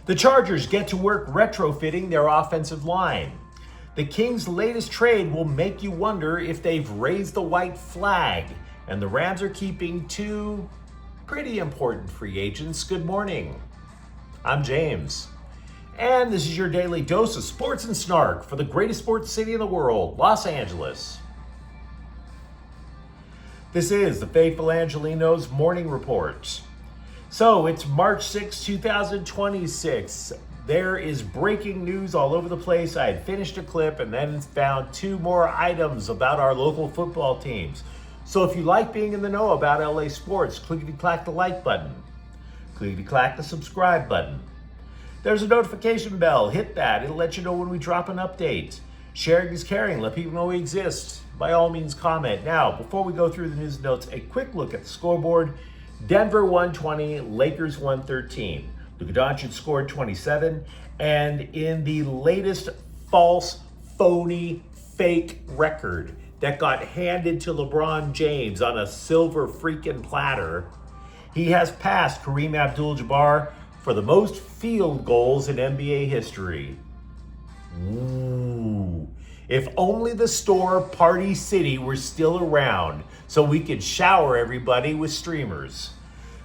The Chargers get to work retrofitting their offensive line. The Kings' latest trade will make you wonder if they've raised the white flag. And the Rams are keeping two pretty important free agents. Good morning. I'm James. And this is your daily dose of sports and snark for the greatest sports city in the world, Los Angeles. This is the faithful Angelenos Morning Report. So it's March 6, 2026. There is breaking news all over the place. I had finished a clip and then found two more items about our local football teams. So if you like being in the know about LA sports, clickety-clack the like button. Clickety-clack the subscribe button. There's a notification bell. Hit that. It'll let you know when we drop an update. Sharing is caring. Let people know we exist. By all means, comment. Now, before we go through the news and notes, a quick look at the scoreboard. Denver 120, Lakers 113. Luka Doncic scored 27. And in the latest false, phony, fake record that got handed to LeBron James on a silver freaking platter, he has passed Kareem Abdul-Jabbar for the most field goals in NBA history. Ooh. If only the store Party City were still around so we could shower everybody with streamers.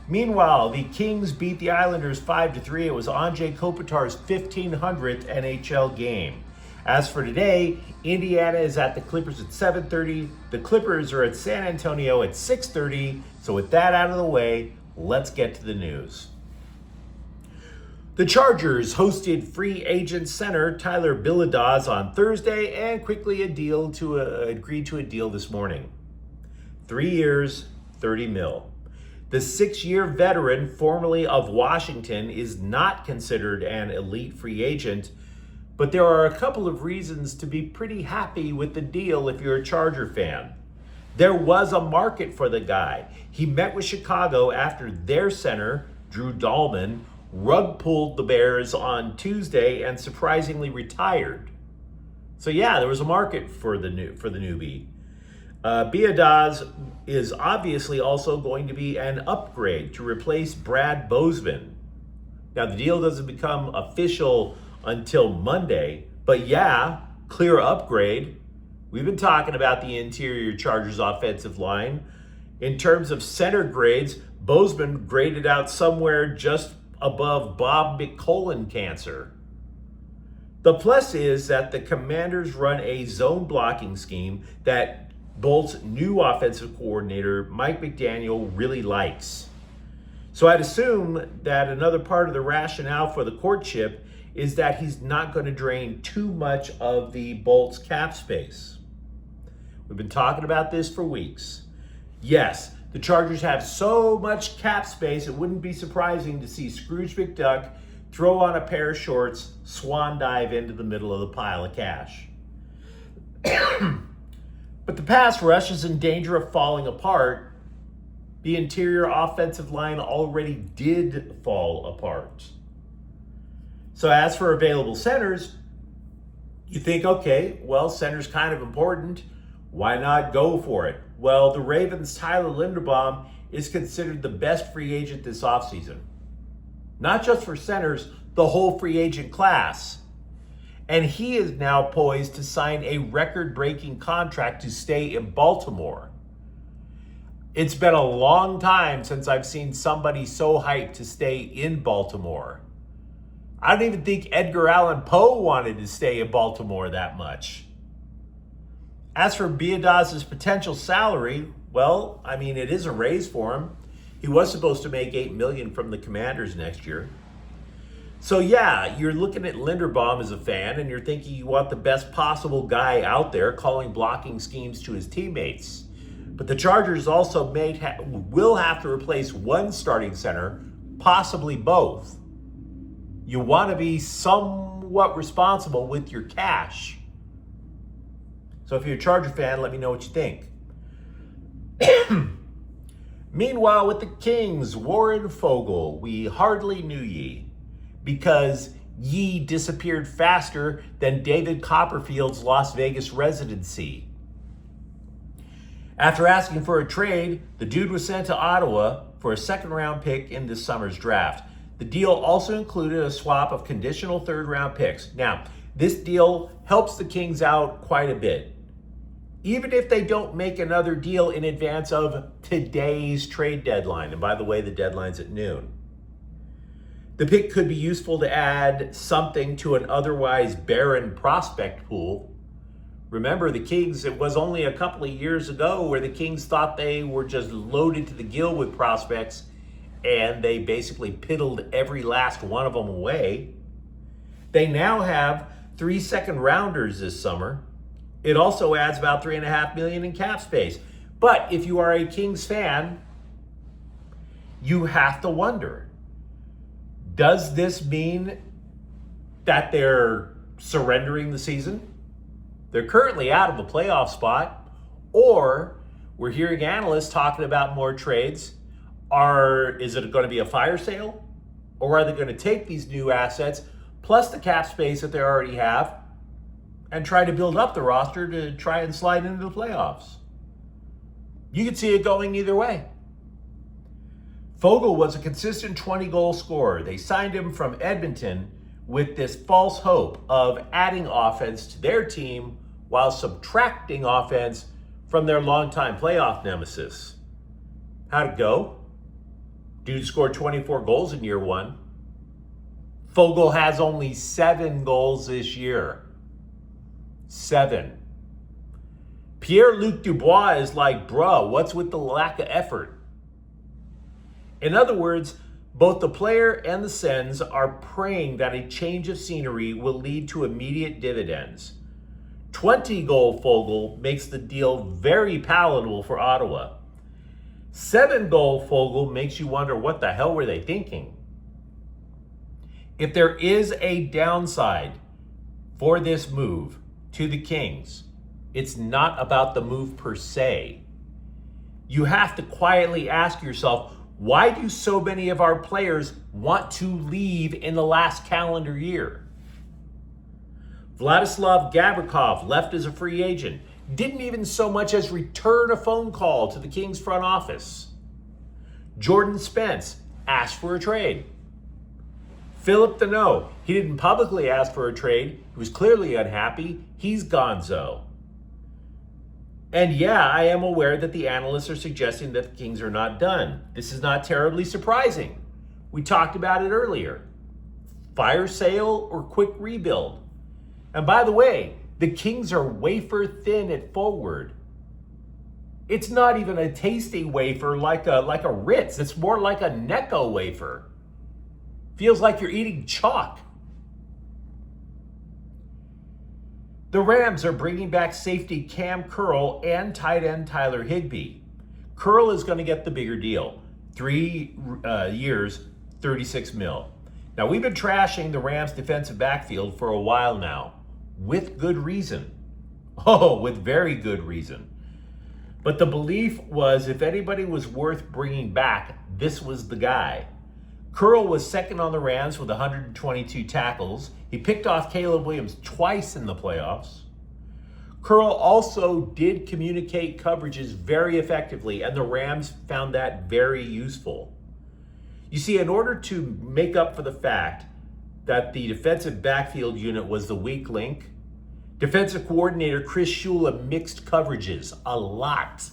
Meanwhile, the Kings beat the Islanders 5-3. It was Anze Kopitar's 1500th NHL game. As for today, Indiana is at the Clippers at 7:30. The Clippers are at San Antonio at 6:30. So with that out of the way, let's get to the news. The Chargers hosted free agent center Tyler Biadasz on Thursday and quickly agreed to a deal this morning. 3 years, $30 million. The 6-year veteran, formerly of Washington, is not considered an elite free agent, but there are a couple of reasons to be pretty happy with the deal if you're a Charger fan. There was a market for the guy. He met with Chicago after their center, Drew Dahlman, rug pulled the Bears on Tuesday and surprisingly retired. So yeah, there was a market for the newbie. Biadasz is obviously also going to be an upgrade to replace Brad Bozeman. Now the deal doesn't become official until Monday, but yeah, clear upgrade. We've been talking about the interior Chargers offensive line. In terms of center grades, Bozeman graded out somewhere just above Bob McCollin cancer. The plus is that the Commanders run a zone blocking scheme that Bolt's new offensive coordinator, Mike McDaniel, really likes. So I'd assume that another part of the rationale for the courtship is that he's not going to drain too much of the Bolt's cap space. We've been talking about this for weeks. Yes, the Chargers have so much cap space, it wouldn't be surprising to see Scrooge McDuck throw on a pair of shorts, swan dive into the middle of the pile of cash. But the pass rush is in danger of falling apart. The interior offensive line already did fall apart. So as for available centers, you think, okay, well, center's kind of important. Why not go for it? Well, the Ravens' Tyler Linderbaum is considered the best free agent this offseason. Not just for centers, the whole free agent class. And he is now poised to sign a record-breaking contract to stay in Baltimore. It's been a long time since I've seen somebody so hyped to stay in Baltimore. I don't even think Edgar Allan Poe wanted to stay in Baltimore that much. As for Biadasz's potential salary, well, I mean, it is a raise for him. He was supposed to make $8 million from the Commanders next year. So yeah, you're looking at Linderbaum as a fan and you're thinking you want the best possible guy out there calling blocking schemes to his teammates. But the Chargers also will have to replace one starting center, possibly both. You want to be somewhat responsible with your cash. So if you're a Charger fan, let me know what you think. Meanwhile, with the Kings, Warren Fogle, we hardly knew ye, because ye disappeared faster than David Copperfield's Las Vegas residency. After asking for a trade, the dude was sent to Ottawa for a second-round pick in this summer's draft. The deal also included a swap of conditional third-round picks. Now, this deal helps the Kings out quite a bit, even if they don't make another deal in advance of today's trade deadline. And by the way, the deadline's at noon. The pick could be useful to add something to an otherwise barren prospect pool. Remember, the Kings, it was only a couple of years ago where the Kings thought they were just loaded to the gill with prospects, and they basically piddled every last one of them away. They now have 3 second-rounders this summer. It also adds about $3.5 million in cap space. But if you are a Kings fan, you have to wonder, does this mean that they're surrendering the season? They're currently out of a playoff spot, or we're hearing analysts talking about more trades. Is it going to be a fire sale? Or are they going to take these new assets, plus the cap space that they already have, and try to build up the roster to try and slide into the playoffs? You could see it going either way. Fogle was a consistent 20-goal scorer. They signed him from Edmonton with this false hope of adding offense to their team while subtracting offense from their longtime playoff nemesis. How'd it go? Dude scored 24 goals in year one. Fogle has only 7 goals this year. 7. Pierre-Luc Dubois is like, bruh, what's with the lack of effort? In other words, both the player and the Sens are praying that a change of scenery will lead to immediate dividends. 20-goal Fogle makes the deal very palatable for Ottawa. 7-goal Fogle makes you wonder, what the hell were they thinking? If there is a downside for this move to the Kings, it's not about the move per se. You have to quietly ask yourself, why do so many of our players want to leave in the last calendar year? Vladislav Gavrikov left as a free agent. Didn't even so much as return a phone call to the Kings front office. Jordan Spence asked for a trade. Philip Deneau, he didn't publicly ask for a trade. He was clearly unhappy. He's gonzo. And yeah, I am aware that the analysts are suggesting that the Kings are not done. This is not terribly surprising. We talked about it earlier. Fire sale or quick rebuild. And by the way, the Kings are wafer thin at forward. It's not even a tasty wafer like a Ritz. It's more like a Necco wafer. Feels like you're eating chalk. The Rams are bringing back safety Cam Curl and tight end Tyler Higbee. Curl is going to get the bigger deal. 3 years, $36 million. Now, we've been trashing the Rams defensive backfield for a while now, with good reason. Oh, with very good reason. But the belief was, if anybody was worth bringing back, this was the guy. Curl was second on the Rams with 122 tackles. He picked off Caleb Williams twice in the playoffs. Curl also did communicate coverages very effectively, and the Rams found that very useful. You see, in order to make up for the fact that the defensive backfield unit was the weak link, defensive coordinator Chris Shula mixed coverages a lot.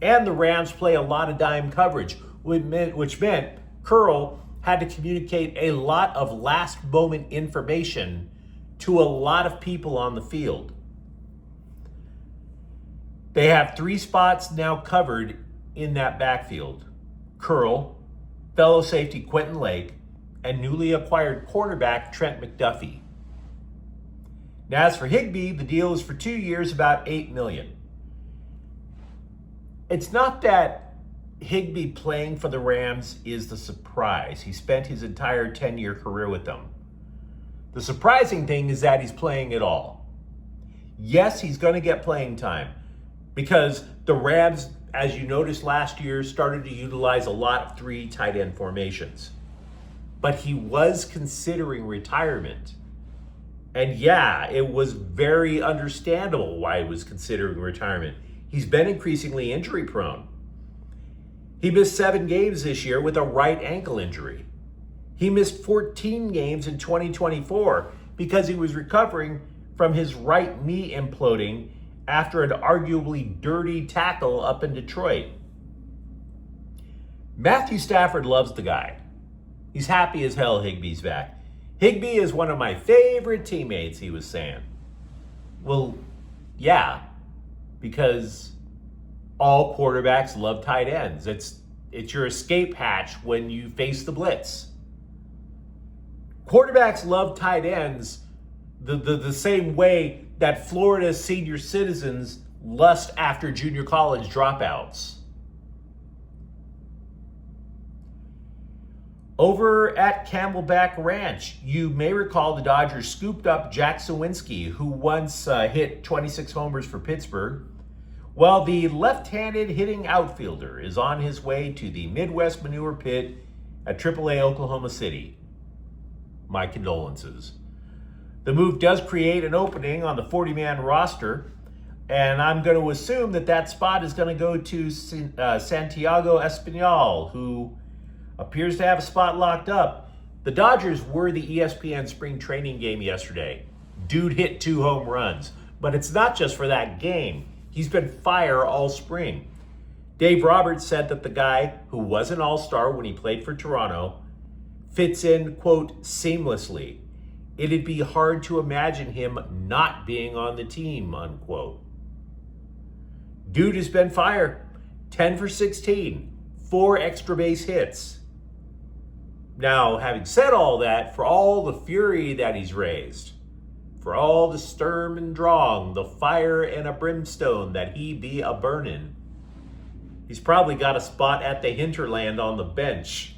And the Rams play a lot of dime coverage, which meant Curl had to communicate a lot of last-moment information to a lot of people on the field. They have 3 spots now covered in that backfield. Curl, fellow safety Quentin Lake, and newly acquired cornerback Trent McDuffie. Now, as for Higbee, the deal is for 2 years, about $8 million. It's not that Higbee playing for the Rams is the surprise. He spent his entire 10-year career with them. The surprising thing is that he's playing at all. Yes, he's going to get playing time because the Rams, as you noticed last year, started to utilize a lot of 3 tight end formations. But he was considering retirement. And yeah, it was very understandable why he was considering retirement. He's been increasingly injury prone. He missed 7 games this year with a right ankle injury. He missed 14 games in 2024 because he was recovering from his right knee imploding after an arguably dirty tackle up in Detroit. Matthew Stafford loves the guy. He's happy as hell Higbee's back. Higbee is one of my favorite teammates, he was saying. Well, yeah, because all quarterbacks love tight ends. It's your escape hatch when you face the blitz. Quarterbacks love tight ends the same way that Florida's senior citizens lust after junior college dropouts. Over at Camelback Ranch, you may recall the Dodgers scooped up Jack Sawinski, who once hit 26 homers for Pittsburgh. Well, the left-handed hitting outfielder is on his way to the Midwest Manure Pit at AAA Oklahoma City. My condolences. The move does create an opening on the 40-man roster, and I'm going to assume that spot is going to go to Santiago Espinal, who appears to have a spot locked up. The Dodgers were the ESPN spring training game yesterday. Dude hit 2 home runs, but it's not just for that game. He's been fire all spring. Dave Roberts said that the guy, who was an all-star when he played for Toronto, fits in, quote, seamlessly. It'd be hard to imagine him not being on the team, unquote. Dude has been fire. 10 for 16, 4 extra base hits. Now, having said all that, for all the fury that he's raised, for all the Sturm and Drang, the fire and a brimstone that he be a burnin', he's probably got a spot at the hinterland on the bench.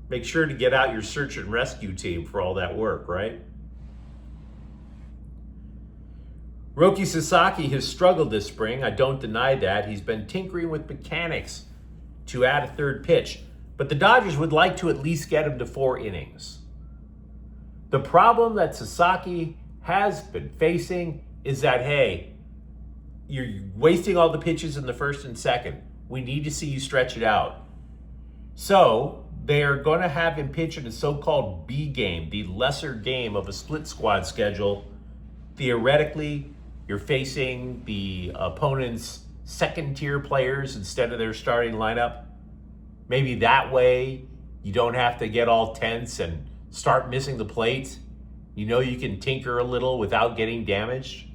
Make sure to get out your search and rescue team for all that work, right? Roki Sasaki has struggled this spring. I don't deny that. He's been tinkering with mechanics to add a third pitch. But the Dodgers would like to at least get him to 4 innings. The problem that Sasaki has been facing is that, hey, you're wasting all the pitches in the first and second. We need to see you stretch it out. So they are going to have him pitch in a so-called B game, the lesser game of a split squad schedule. Theoretically, you're facing the opponent's second-tier players instead of their starting lineup. Maybe that way you don't have to get all tense and start missing the plate. You know you can tinker a little without getting damaged.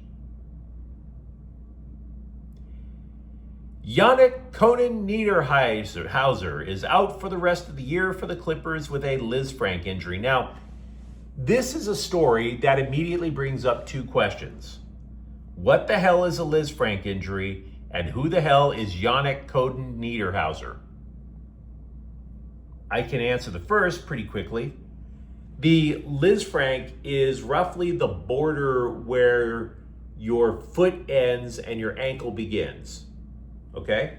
Yannick Conan Niederhauser is out for the rest of the year for the Clippers with a Liz Frank injury. Now, this is a story that immediately brings up 2 questions. What the hell is a Liz Frank injury, and who the hell is Yannick Conan Niederhauser? I can answer the first pretty quickly. The Liz Frank is roughly the border where your foot ends and your ankle begins. Okay?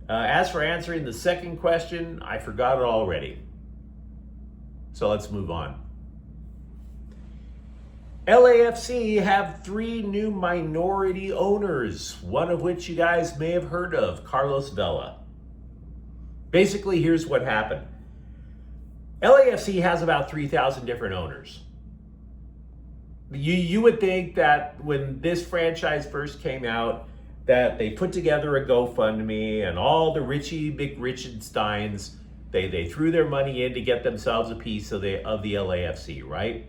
As for answering the second question, I forgot it already. So let's move on. LAFC have 3 new minority owners, one of which you guys may have heard of, Carlos Vela. Basically, here's what happened. LAFC has about 3,000 different owners. You would think that when this franchise first came out, that they put together a GoFundMe and all the Richie McRichensteins, they threw their money in to get themselves a piece of the LAFC, right?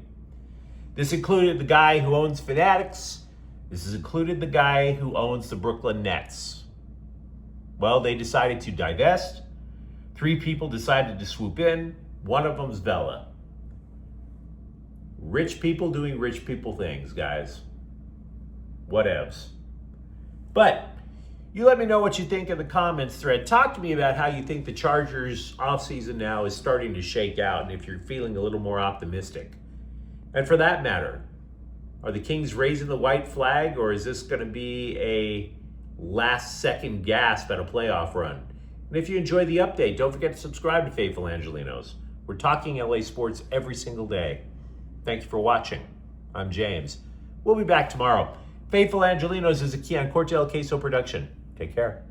This included the guy who owns Fanatics. This has included the guy who owns the Brooklyn Nets. Well, they decided to divest. 3 people decided to swoop in. One of them's Vela. Rich people doing rich people things, guys. Whatevs. But you let me know what you think in the comments thread. Talk to me about how you think the Chargers offseason now is starting to shake out, and if you're feeling a little more optimistic. And for that matter, are the Kings raising the white flag, or is this going to be a last-second gasp at a playoff run? And if you enjoyed the update, don't forget to subscribe to Faithful Angelenos. We're talking LA sports every single day. Thank you for watching. I'm James. We'll be back tomorrow. Faithful Angelenos is a Keon Cortel Queso production. Take care.